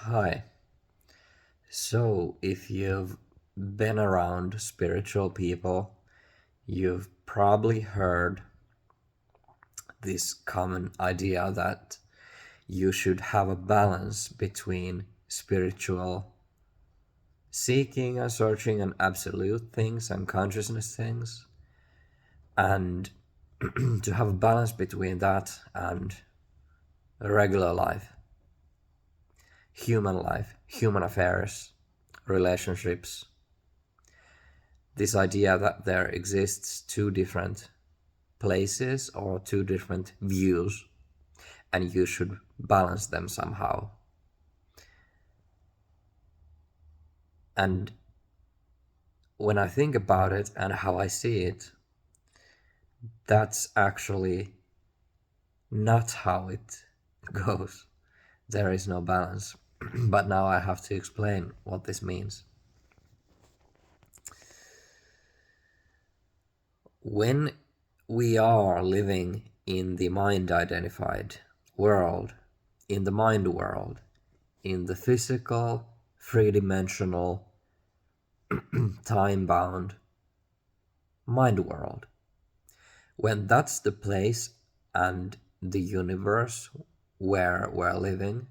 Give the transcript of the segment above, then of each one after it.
Hi. So, if you've been around spiritual people, you've probably heard this common idea that you should have a balance between spiritual seeking and searching and absolute things and consciousness things, and to have a balance between that and regular life, human affairs, relationships. This idea that there exists two different places or two different views and you should balance them somehow. And when I think about it and how I see it, that's actually not how it goes. There is no balance. But now I have to explain what this means. When we are living in the mind identified world, in the mind world, in the physical, three dimensional, time bound mind world, when that's the place and the universe where we're living,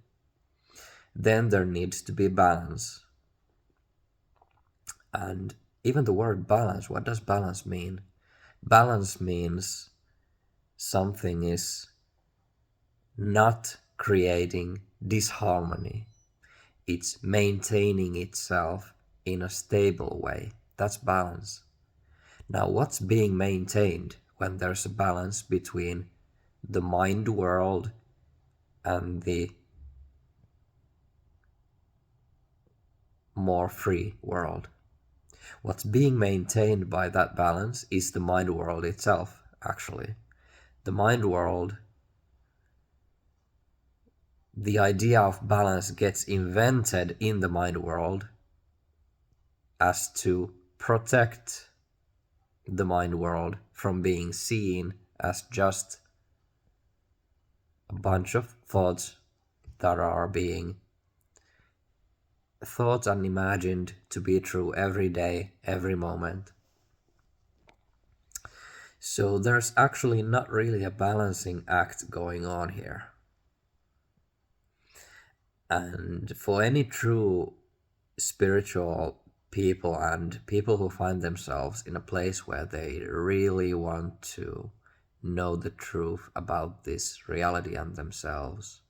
then there needs to be balance. And even the word balance, what does balance mean? Balance means something is not creating disharmony, it's maintaining itself in a stable way. That's balance. Now, what's being maintained when there's a balance between the mind world and the more free world? What's being maintained by that balance is the mind world itself, actually. The mind world, the idea of balance gets invented in the mind world as to protect the mind world from being seen as just a bunch of thoughts that are being thought and imagined to be true every day, every moment. So there's actually not really a balancing act going on here. And for any true spiritual people and people who find themselves in a place where they really want to know the truth about this reality and themselves,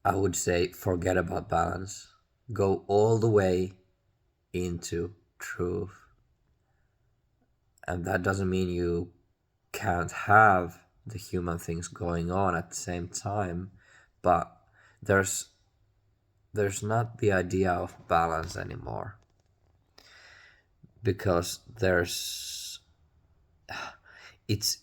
I would say forget about balance. Go all the way into truth. And that doesn't mean you can't have the human things going on at the same time, but there's not the idea of balance anymore, because it's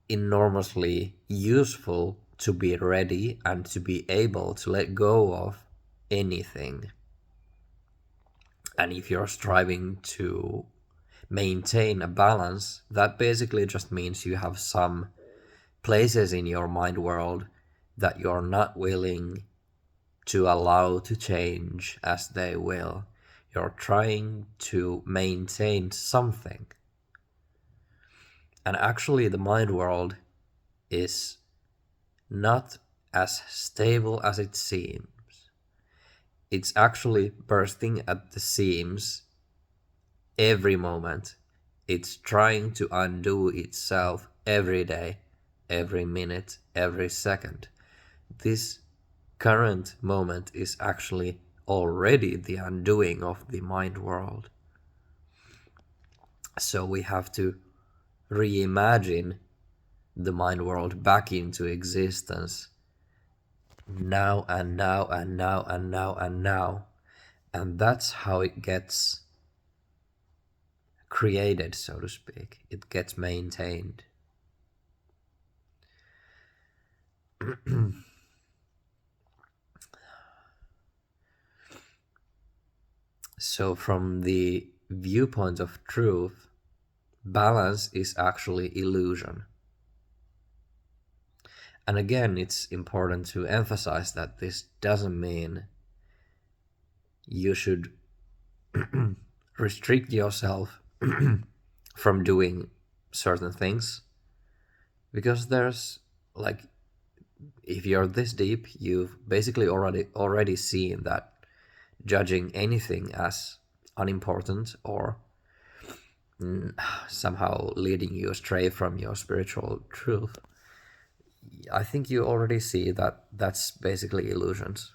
enormously useful to be ready and to be able to let go of anything. And if you're striving to maintain a balance, that basically just means you have some places in your mind world that you're not willing to allow to change as they will. You're trying to maintain something. And actually, the mind world is not as stable as it seems. It's actually bursting at the seams every moment. It's trying to undo itself every day, every minute, every second. This current moment is actually already the undoing of the mind world. So we have to reimagine the mind world back into existence now and now and now and now and now. And that's how it gets created, so to speak. It gets maintained. So, from the viewpoint of truth, balance is actually illusion. And again, it's important to emphasize that this doesn't mean you should restrict yourself from doing certain things, because there's like, if you're this deep, you've basically already seen that judging anything as unimportant or somehow leading you astray from your spiritual truth, I think you already see that that's basically illusions.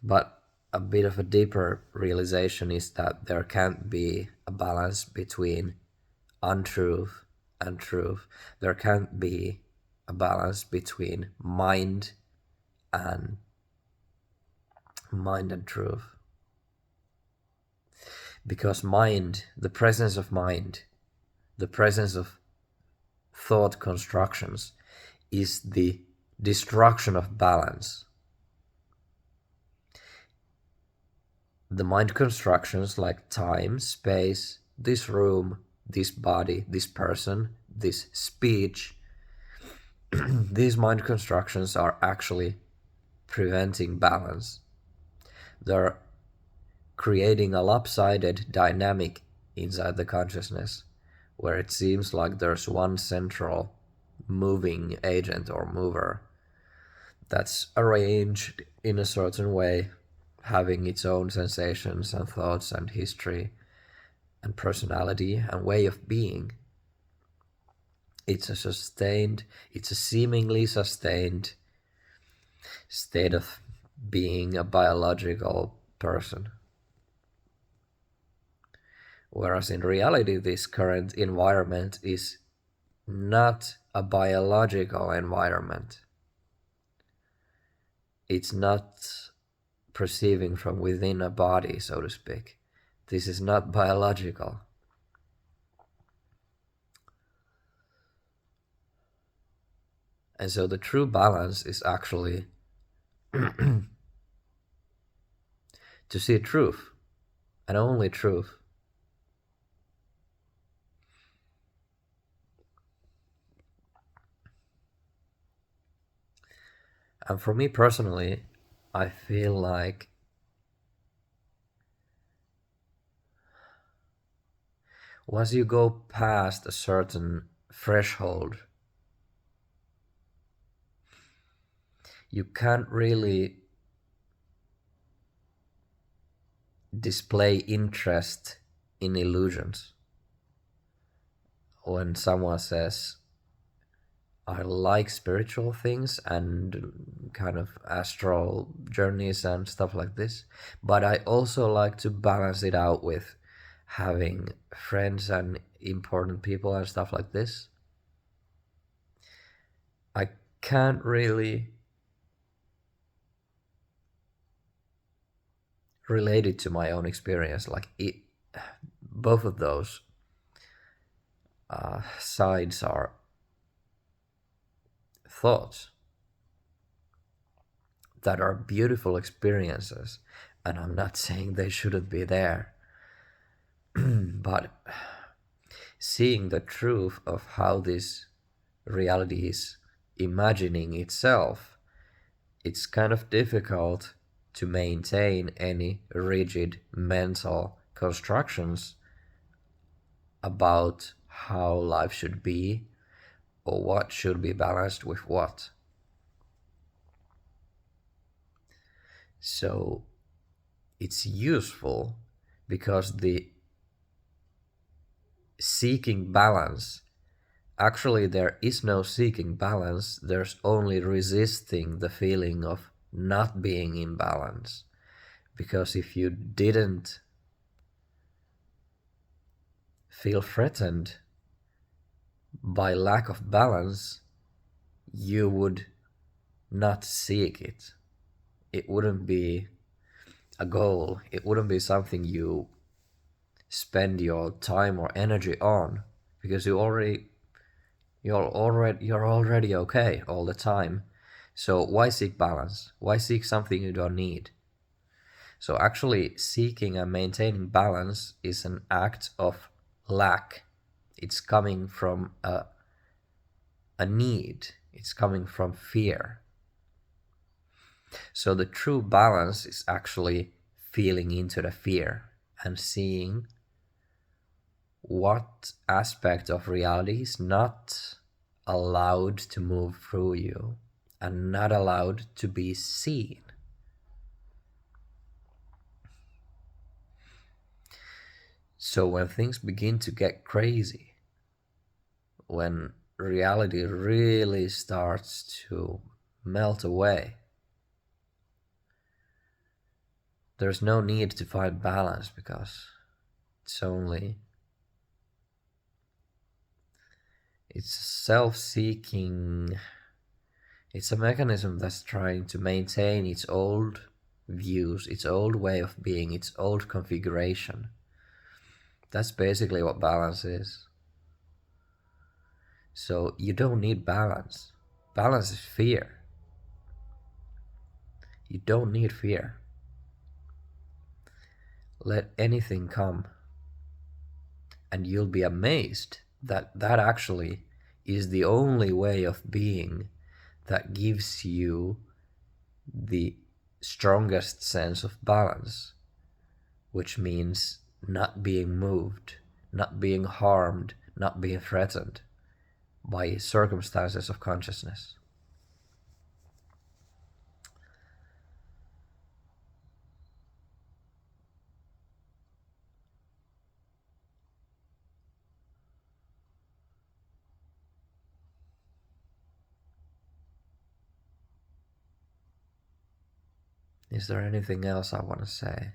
But a bit of a deeper realization is that there can't be a balance between untruth and truth. There can't be a balance between mind and truth. Because mind, the presence of mind, the presence of thought constructions, is the destruction of balance. The mind constructions like time, space, this room, this body, this person, this speech, these mind constructions are actually preventing balance. They're creating a lopsided dynamic inside the consciousness, where it seems like there's one central moving agent or mover that's arranged in a certain way, having its own sensations and thoughts and history and personality and way of being. It's a seemingly sustained state of being a biological person. Whereas in reality, this current environment is not a biological environment. It's not perceiving from within a body, so to speak. This is not biological. And so the true balance is actually to see truth, and only truth. And for me personally, I feel like once you go past a certain threshold, you can't really display interest in illusions. When someone says, I like spiritual things and kind of astral journeys and stuff like this, but I also like to balance it out with having friends and important people and stuff like this, I can't really relate it to my own experience. Like both of those sides are thoughts that are beautiful experiences, and I'm not saying they shouldn't be there. But seeing the truth of how this reality is imagining itself, it's kind of difficult to maintain any rigid mental constructions about how life should be or what should be balanced with what. So it's useful because the seeking balance, actually there is no seeking balance, there's only resisting the feeling of not being in balance. Because if you didn't feel threatened by lack of balance, you would not seek it. It wouldn't be a goal. It wouldn't be something you spend your time or energy on, because you're already okay all the time. So why seek balance? Why seek something you don't need? So actually seeking and maintaining balance is an act of lack. It's coming from a a need, it's coming from fear. So the true balance is actually feeling into the fear and seeing what aspect of reality is not allowed to move through you and not allowed to be seen. So when things begin to get crazy, when reality really starts to melt away, there's no need to find balance, because it's self-seeking. It's a mechanism that's trying to maintain its old views, its old way of being, its old configuration. That's basically what balance is. So you don't need balance. Balance is fear. You don't need fear. Let anything come, and you'll be amazed that that actually is the only way of being that gives you the strongest sense of balance, which means not being moved, not being harmed, not being threatened by circumstances of consciousness. Is there anything else I want to say?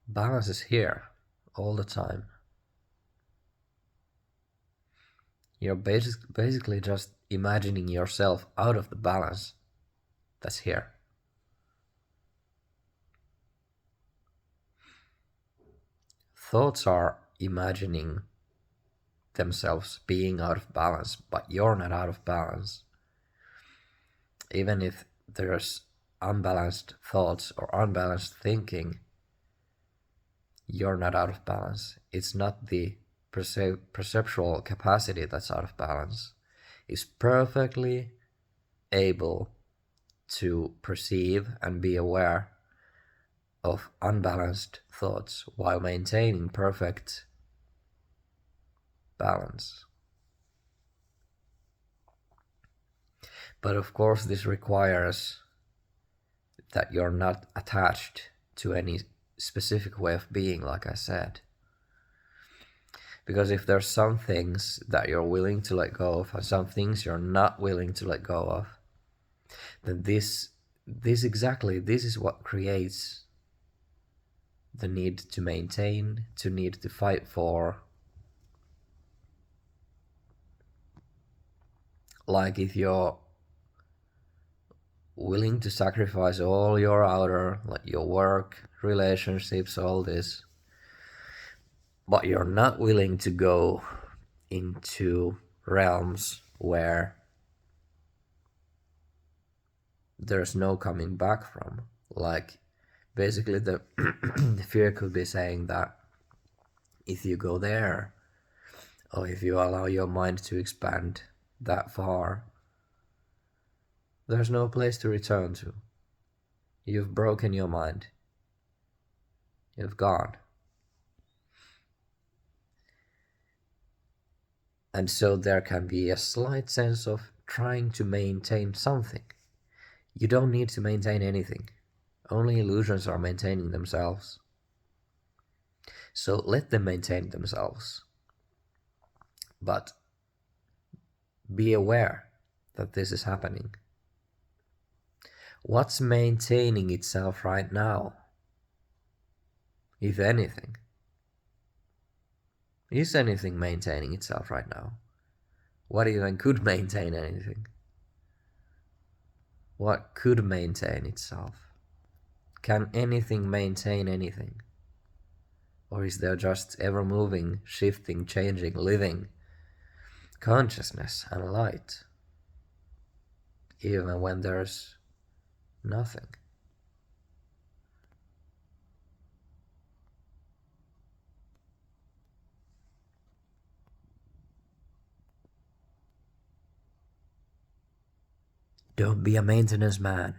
Balance is here all the time. You're basically just imagining yourself out of the balance that's here. Thoughts are imagining themselves being out of balance, but you're not out of balance. Even if there's unbalanced thoughts or unbalanced thinking, you're not out of balance. It's not the perceptual capacity that's out of balance. It's perfectly able to perceive and be aware of unbalanced thoughts while maintaining perfect balance. But of course, this requires that you're not attached to any specific way of being, like I said. Because if there's some things that you're willing to let go of and some things you're not willing to let go of, then this is what creates the need to maintain, to need to fight for. Like if you're willing to sacrifice all your outer, like your work, relationships, all this, but you're not willing to go into realms where there's no coming back from. Like basically the fear could be saying that if you go there, or if you allow your mind to expand that far, there's no place to return to. You've broken your mind. You've gone. And so there can be a slight sense of trying to maintain something. You don't need to maintain anything. Only illusions are maintaining themselves. So let them maintain themselves. But be aware that this is happening. What's maintaining itself right now? If anything. Is anything maintaining itself right now? What even could maintain anything? What could maintain itself? Can anything maintain anything? Or is there just ever-moving, shifting, changing, living consciousness and light, even when there's nothing? Don't be a maintenance man.